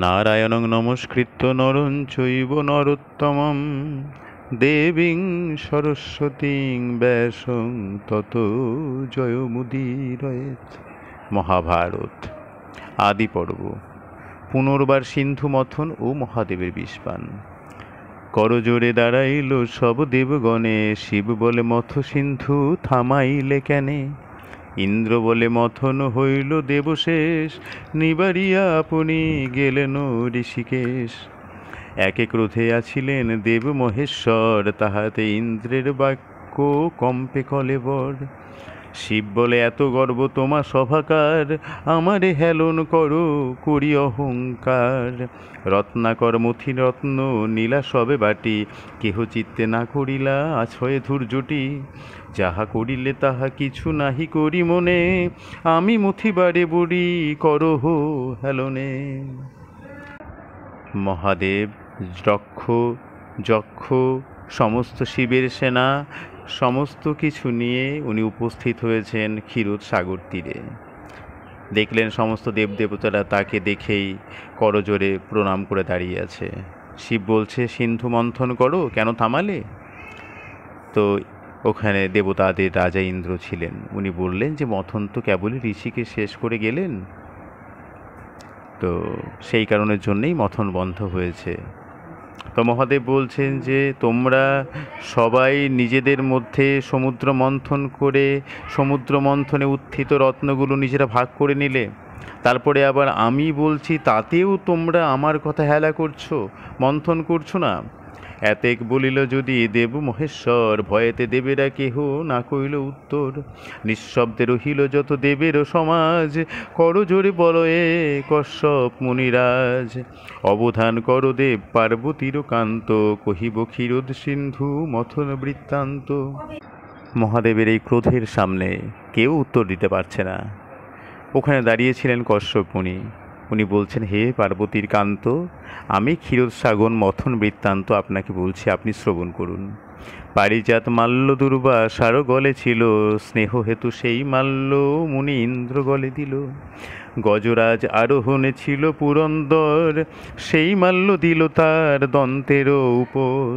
নারায়ণং নমস্কৃত্য নরং চৈব নরোত্তমং দেবীং সরস্বতীং ব্যাসং ততো জয়মুদীরয়েৎ। মহাভারত আদি পর্ব। পুনর্বার সিন্ধু মথন ও মহাদেবের বিষপান। করজোরে দাঁড়াইল সব দেবগণে, শিব বলে মথ সিন্ধু থামাইলে কেনে। ইন্দ্র বলে মথন হইল দেবশেষ, নিবারিয়া আপনি গেলেন ঋষিকেশ। একে ক্রোধে আছিলেন দেব মহেশ্বর, তাহাতে ইন্দ্রের বাক্য কম্পে কলেবর। শিব বলে এত গর্ব তোমা সভাকার, আমারে হেলন করো করি অহংকার। রত্নাকর মথি রত্ন নীলা সবে বাটি, কেহ চিত্তে না করিলা আছয়ে ধূর্যটি। যাহা করিলে তাহা কিছু নাহি করি মনে, আমি মথিবারে বড়ি করহ হেলনে। মহাদেব, যক্ষ যক্ষ সমস্ত শিবের সেনা সমস্ত কিছু নিয়ে উনি উপস্থিত হয়েছেন ক্ষীরোদ সাগর তীরে। দেখলেন সমস্ত দেবদেবতারা তাকে দেখেই করজোরে প্রণাম করে দাঁড়িয়ে আছে। শিব বলছে, সিন্ধু মন্থন করো, কেন থামালে? তো ওখানে দেবতাদের রাজা ইন্দ্র ছিলেন, উনি বললেন যে মথন তো কেবলই ঋষিকে শেষ করে গেলেন, তো সেই কারণের জন্যেই মথন বন্ধ হয়েছে। তো মহাদেব বলছেন যে তোমরা সবাই নিজেদের মধ্যে সমুদ্র মন্থন করে সমুদ্র মন্থনে উত্থিত রত্নগুলো নিজেরা ভাগ করে নিলে, তারপরে আবার আমি বলছি তাতেও তোমরা আমার কথা হেলা করছো, মন্থন করছো না। এতেক বলিল যদি দেব মহেশ্বর, ভয়েতে দেবেরা কেহ না কইল উত্তর। নিঃশব্দে রহিল যত দেবেরও সমাজ, করজোরে বলয়ে কশ্যপ মুনিরাজ। অবধান কর দেব পার্বতীর কান্ত, কহিব ক্ষীরোদ সিন্ধু মথন বৃত্তান্ত। মহাদেবের এই ক্রোধের সামনে কেউ উত্তর দিতে পারছে না। ওখানে দাঁড়িয়েছিলেন কশ্যপ মুনি। উনি বলছেন, হে পার্বতীর কান্ত, আমি ক্ষীরোদ সাগর মথন বৃত্তান্ত আপনাকে বলছি, আপনি শ্রবণ করুন। পারিজাত মাল্য দুর্বাসারও গলে ছিল, স্নেহ হেতু সেই মাল্য মুনি ইন্দ্র গলে দিল। গজরাজ আরোহণে ছিল পুরন্দর, সেই মাল্য দিল তার দন্তের উপর।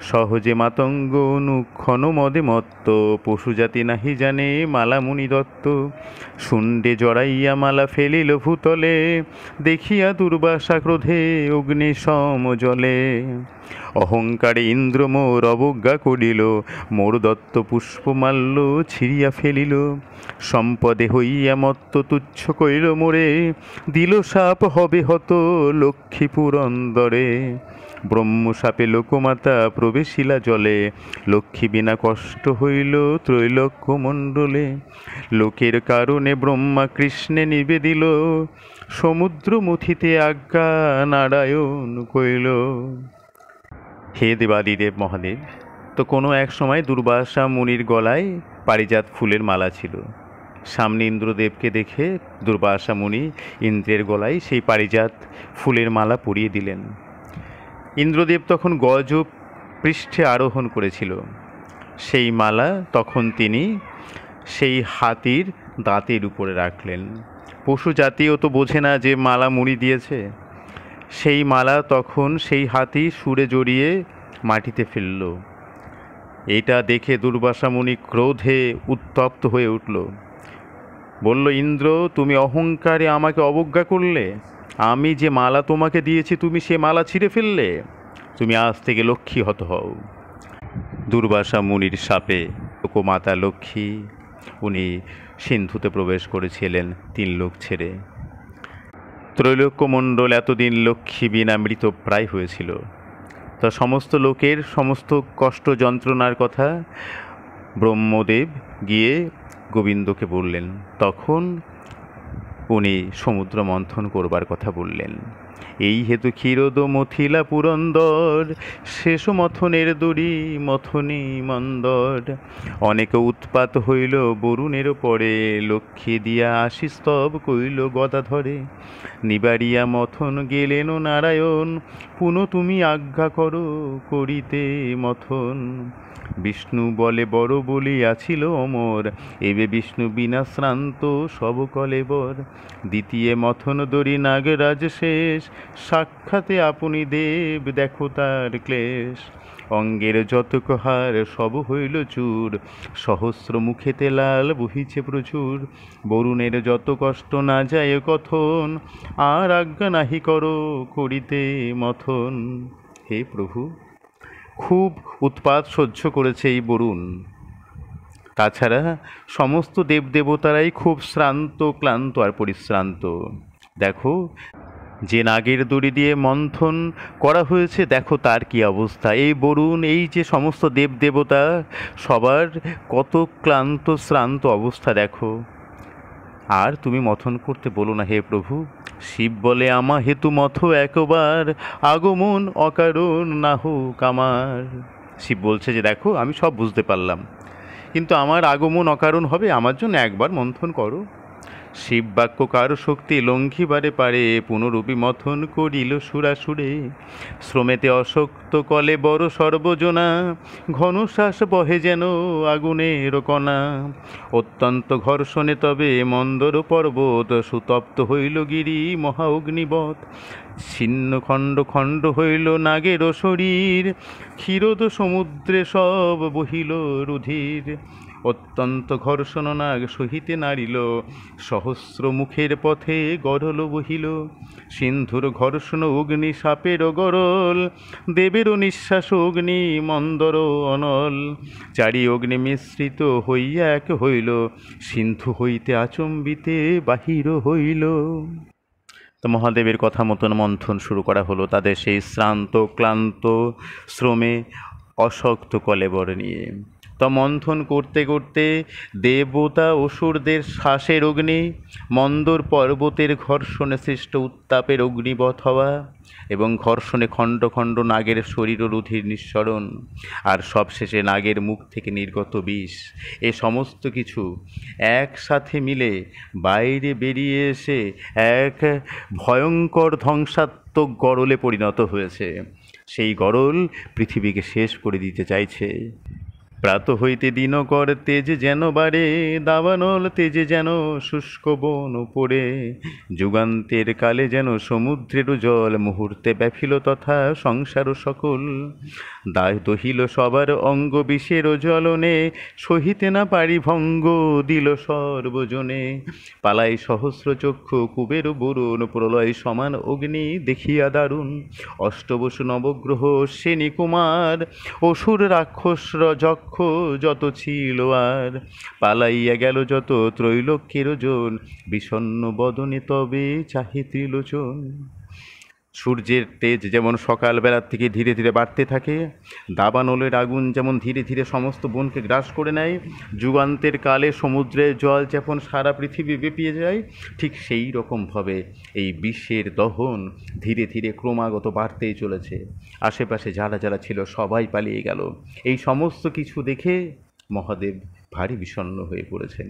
সহজে মাতঙ্গ অনুক্ষণ মদে মত্ত, পশু জাতি নাহি জানে মালা মুনি দত্ত। শুণ্ডে জড়াইয়া মালা ফেলিল ভূতলে, দেখিয়া দুর্বাসা ক্রোধে অগ্নি সম জলে। অহংকারে ইন্দ্র মোর অবজ্ঞা করিল, মোর দত্ত পুষ্পমাল্য ছিঁড়িয়া ফেলিল। সম্পদে হইয়া মত্ত তুচ্ছ কইল মোরে, দিল শাপ হবে হত লক্ষ্মী পুরন্দরে। ব্রহ্মশাপে লোকমাতা প্রবেশিলা জলে, লক্ষ্মী বিনা কষ্ট হইল ত্রৈলোক্য মণ্ডলে। লোকের কারণে ব্রহ্মা কৃষ্ণে নিবেদিল, সমুদ্র মথিতে আজ্ঞা নারায়ণ কইল। হে দেবাদিদেব মহাদেব, তো কোনো এক সময় দুর্বাসা মুনির গলায় পারিজাত ফুলের মালা ছিল। সামনে ইন্দ্রদেবকে দেখে দুর্বাসা মুনি ইন্দ্রের গলায় সেই পারিজাত ফুলের মালা পরিয়ে দিলেন। ইন্দ্রদেব তখন গজ পৃষ্ঠে আরোহণ করেছিল। সেই মালা তখন তিনি সেই হাতির দাঁতের উপরে রাখলেন। পশু জাতীয় তো বোঝে না যে মালা মুড়ি দিয়েছে। সেই মালা তখন সেই হাতি সুরে জড়িয়ে মাটিতে ফেলল। এটা দেখে দুর্বাসা মুনি ক্রোধে উত্তপ্ত হয়ে উঠল। বলল, ইন্দ্র, তুমি অহংকারে আমাকে অবজ্ঞা করলে। আমি যে মালা তোমাকে দিয়েছি তুমি সে মালা ছিঁড়ে ফেললে। তুমি আজ থেকে লক্ষ্মী হত হও। দুর্বাসা মুনির শাপে লোকমাতা লক্ষ্মী উনি সিন্ধুতে প্রবেশ করেছিলেন 3 লোক ছেড়ে। ত্রৈলোক্যমণ্ডল এতদিন লক্ষ্মী বিনা মৃত প্রায় হয়েছিল। তা সমস্ত লোকের সমস্ত কষ্ট যন্ত্রণার কথা ব্রহ্মদেব গিয়ে গোবিন্দকে বললেন। তখন উনি সমুদ্র মন্থন করবার কথা বললেন। এই হেতু ক্ষীরোদ মথিলা পুরন্দর, শেষ মথনের দড়ি মথনী মন্দর। অনেক উৎপাত হইল বরুণের পরে, লক্ষ্মী দিয়া আশিস্তব কইল গদা ধরে। নিবারিয়া মথন গেলেন নারায়ণ, পুন তুমি আজ্ঞা করো করিতে মথন। বিষ্ণু বলে বড় বলি আছিল অমর, এবে বিষ্ণু বিনা শ্রান্ত সব কলেবর। দ্বিতীয় মথন দরি নাগরাজ শেষ, সাক্ষাতে আপনি দেব দেখো তার ক্লেশ। অঙ্গের যত হার সব হইল চূর, সহস্র মুখেতে লাল বহিছে প্রচুর। বরুণের যত কষ্ট না যায় কথন, আর আজ্ঞা নাহি করো করিতে মথন। হে প্রভু, খুব উৎপাত সহ্য করেছে এই বরুণ। তাছাড়া সমস্ত দেবদেবতারাই খুব শ্রান্ত, ক্লান্ত আর পরিশ্রান্ত। দেখো, যে নাগের দড়ি দিয়ে মন্থন করা হয়েছে, দেখো তার কি অবস্থা। এই বরুণ, এই যে সমস্ত দেবদেবতা, সবার কত ক্লান্ত শ্রান্ত অবস্থা দেখো। আর তুমি মথন করতে বলো না হে প্রভু। শিব বলে, আমা হেতু মথ একবার, আগমন অকারণ না হোক আমার। শিব বলছে যে দেখো, আমি সব বুঝতে পারলাম, কিন্তু আমার আগমন অকারণ হবে, আমার জন্য একবার মন্থন করো। শিব বাক্য কারো শক্তি লঙ্ঘিবারে পারে, পুনরূপী মথন করিল সুরাসুরে। শ্রমেতে অশক্ত কলে বড় সর্বজনা, ঘনশ্বাস বহে যেন আগুনের কণা। অত্যন্ত ঘর্ষণে তবে মন্দর পর্বত, সুতপ্ত হইল গিরি মহা অগ্নিবৎ। ছিন্ন খণ্ড খণ্ড হইল নাগের শরীর, ক্ষীরোদ সমুদ্রে সব বহিল রুধির। অত্যন্ত ঘর্ষণ নাগ সহিতে নারিল, সহস্র মুখের পথে গরল বহিল। সিন্ধুর ঘর্ষণ অগ্নি সাপের গরল, দেবেরও নিঃশ্বাস অগ্নি মন্দর অনল। চারি অগ্নি মিশ্রিত হইয়া এক হইল, সিন্ধু হইতে আচম্বিতে বাহির হইল। তো মহাদেবের কথা মতন মন্থন শুরু করা হলো তাদের সেই শ্রান্ত ক্লান্ত শ্রমে অশক্ত কলেবর নিয়ে। তো মন্থন করতে করতে দেবতা অসুরদের শ্বাসের অগ্নি, মন্দর পর্বতের ঘর্ষণে সৃষ্ট উত্তাপের অগ্নিবৎ হওয়া, এবং ঘর্ষণে খণ্ড খণ্ড নাগের শরীর ও রুধির নিঃসরণ, আর সবশেষে নাগের মুখ থেকে নির্গত বিষ, এ সমস্ত কিছু একসাথে মিলে বাইরে বেরিয়ে এসে এক ভয়ঙ্কর ধ্বংসাত্মক গরলে পরিণত হয়েছে। সেই গরল পৃথিবীকে শেষ করে দিতে চাইছে। প্রাত হইতে দিনকর তেজ যেন বাড়ে, দাবানল তেজে যেন শুষ্ক বন পড়ে। যুগান্তের কালে যেন সমুদ্রের জল, মুহূর্তে ব্যাফিল তথা সংসার সকল। দায় দহিল সবার অঙ্গ বিষের জ্বলনে, সহিতে না পারি ভঙ্গ দিল সর্বজনে। পালাই সহস্র চক্ষু কুবের বরুণ, প্রলয় সমান অগ্নি দেখিয়া দারুণ। অষ্টবসু নবগ্রহ শ্রেণী কুমার, অসুর রাক্ষস যক্ষ যত ছিল আর। পালাইয়া গেল যত ত্রৈলোক্যের জন, বিষণ্ণ বদনে তবে চাহে ত্রিলোচন। সূর্যের তেজ যেমন সকালবেলার থেকে ধীরে ধীরে বাড়তে থাকে, দাবানলের আগুন যেমন ধীরে ধীরে সমস্ত বনকে গ্রাস করে নেয়, যুগান্তের কালে সমুদ্রের জল যেমন সারা পৃথিবী বেপিয়ে যায়, ঠিক সেই রকমভাবে এই বিশ্বের দহন ধীরে ধীরে ক্রমাগত বাড়তেই চলেছে। আশেপাশে যারা যারা ছিল সবাই পালিয়ে গেল। এই সমস্ত কিছু দেখে মহাদেব ভারী বিষণ্ণ হয়ে পড়েছেন।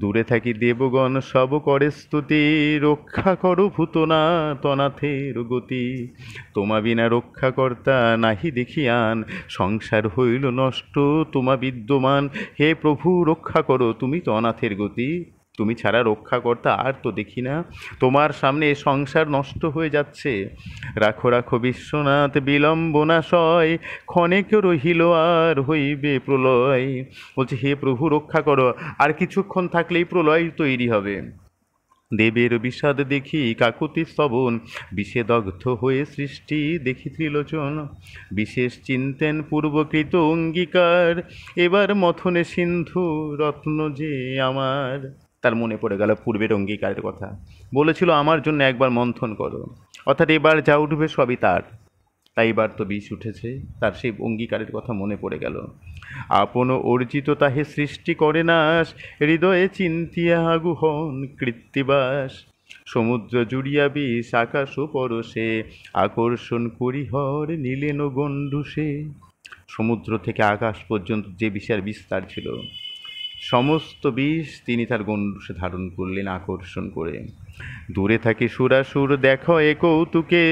দূরে থাকি দেবগণ সব করে স্তুতি, রক্ষা করো ভূতনা তনাথের গতি। তোমা বিনা রক্ষাকর্তা নাহি দেখিয়ান, সংসার হইল নষ্ট তোমা বিদ্যমান। হে প্রভু, রক্ষা করো, তুমি তো অনাথের গতি, তুমি ছাড়া রক্ষাকর্তা আর তো দেখি না। তোমার সামনে সংসার নষ্ট হয়ে যাচ্ছে। রাখো রাখো বিশ্বনাথ বিলম্বনাশয়, ক্ষণেক রহিল আর হইবে প্রলয়। বলছে হে প্রভু, রক্ষা করো, আর কিছুক্ষণ থাকলেই প্রলয় তৈরি হবে। দেবের বিষাদ দেখি কাকুতি স্তবন, বিষে দগ্ধ হয়ে সৃষ্টি দেখি ত্রিলোচন। বিশেষ চিন্তেন পূর্বকৃত অঙ্গীকার, এবার মথনে সিন্ধু রত্ন যে আমার। তার মনে পড়ে গেল পূর্বের অঙ্গীকারের কথা, বলেছিল আমার জন্য একবার মন্থন করো, অর্থাৎ এবার যা উঠবে সবই তার। তাই এবার তো বিষ উঠেছে, তার সেই অঙ্গীকারের কথা মনে পড়ে গেল। আপন অর্জিত তাহে সৃষ্টি করে নাশ, হৃদয়ে চিন্তিয়া আগুহন কৃত্তিবাস। সমুদ্র জুড়িয়া বিষ আকাশ পরশে, আকর্ষণ করি হর নীলেন গণ্ডুষে। সমুদ্র থেকে আকাশ পর্যন্ত যে বিষের বিস্তার ছিল, সমস্ত বিষ তিনি তার গণ্ডুষে ধারণ করলেন আকর্ষণ করে। দূরে থাকি সুরাসুর দেখো এ কৌতুকে,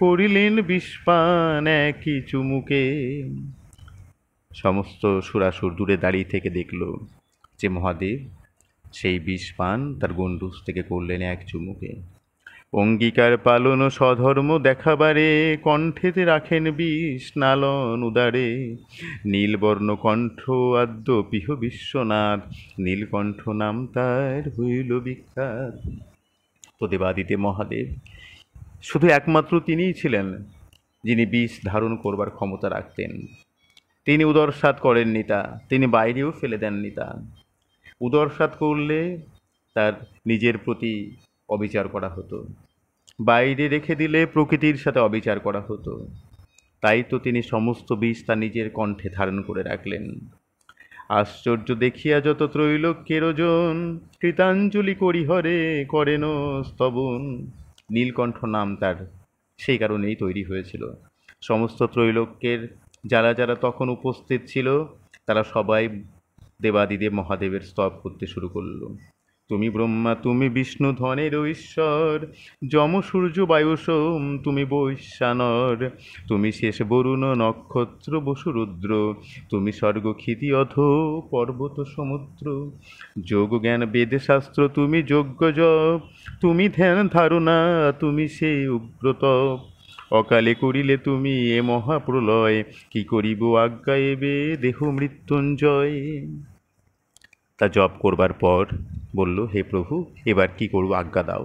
করিলেন বিষপান একই চুমুকে। সমস্ত সুরাসুর দূরে দাঁড়িয়ে থেকে দেখল যে মহাদেব সেই বিষ পান তার গণ্ডূষ থেকে করলেন এক চুমুকে। অঙ্গীকার পালন ও স্বধর্ম দেখাবারে কণ্ঠেতে রাখেন বিষ নালন উদারে। নীলবর্ণ কণ্ঠ আদ্য পিহ বিশ্বনাথ, নীলকণ্ঠ নাম তার হইল বিখ্যাত। তো দেবাদিদেব মহাদেব শুধু একমাত্র তিনিই ছিলেন যিনি বিষ ধারণ করবার ক্ষমতা রাখতেন। তিনি উদরসাৎ করেননি তা, তিনি বাইরেও ফেলে দেননি তা। উদরসাৎ করলে তার নিজের প্রতি অবিচার করা হতো, বাইরে রেখে দিলে প্রকৃতির সাথে অবিচার করা হতো। তাই তো তিনি সমস্ত বিষ তার নিজের কণ্ঠে ধারণ করে রাখলেন। আশ্চর্য দেখিয়া যত ত্রৈলোক্যের ওজন, কৃতাঞ্জলি করি হরে করেন স্তবন। নীলকণ্ঠ নাম তার সেই কারণেই তৈরি হয়েছিল। সমস্ত ত্রৈলোক্যের যারা যারা তখন উপস্থিত ছিল তারা সবাই দেবাদিদেব মহাদেবের স্তব করতে শুরু করল। তুমি ব্রহ্মা, তুমি বিষ্ণু ধনের ঈশ্বর, যম সূর্য বায়ু সোম তুমি বৈশ্বানর। তুমি শেষ বরুণ নক্ষত্র বসু রুদ্র, তুমি স্বর্গ ক্ষিতি অধ পর্বত সমুদ্র। যোগ জ্ঞান বেদ শাস্ত্র তুমি যজ্ঞ জপ, তুমি ধ্যান ধারণা তুমি সেই উগ্রতপ। অকালে করিলে তুমি এ মহাপ্রলয়, কি করিব আজ্ঞা এবে দেহ মৃত্যুঞ্জয়। তা জপ করবার পর বলল, হে প্রভু, এবার কি করব, আজ্ঞা দাও।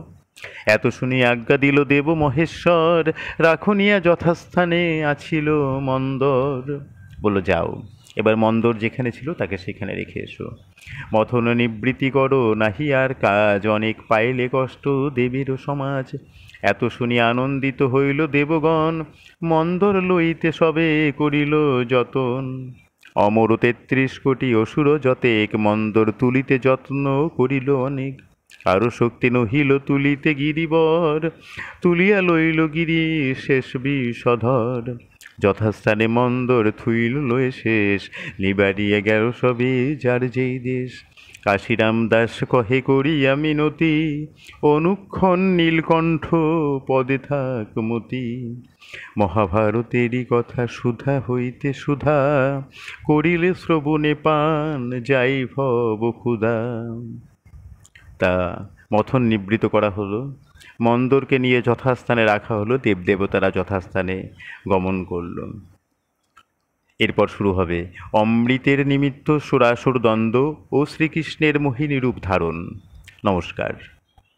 এত শুনি আজ্ঞা দিল দেব মহেশ্বর, রাখনিয়া যথাস্থানে আছিল মন্দর। বলল, যাও, এবার মন্দর যেখানে ছিল তাকে সেখানে রেখে এসো। মথন নিবৃত্তি করো, নাহি আর কাজ, অনেক পাইলে কষ্ট দেবীরও সমাজ। এত শুনি আনন্দিত হইল দেবগণ, মন্দর লইতে সবে করিল যতন। অমর ৩৩ কোটি অসুর যতেক, মন্দর তুলিতে যত্ন করিল অনেক। আরও শক্তি নহিল তুলিতে গিরিবর, তুলিয়া লইল গিরি শেষ বিষধর। যথাস্থানে মন্দর থুইল লয়ে শেষ, নিবারিয়া গেল সবে যার যেই দেশ। কাশীরাম দাস কহে করিয়া মিনতি, অনুক্ষণ নীলকণ্ঠ পদে থাক মতি। মহাভারতেরই কথা সুধা হইতে সুধা, করিলে শ্রবণে পান যাই ভব ক্ষুধা। তা মথন নিবৃত করা হলো, মন্দরকে নিয়ে যথাস্থানে রাখা হলো, দেবদেবতারা যথাস্থানে গমন করল। এরপর শুরু হবে অমৃতের নিমিত্ত সুরাসুর দ্বন্দ্ব ও শ্রীকৃষ্ণের মোহিনী রূপ ধারণ। নমস্কার।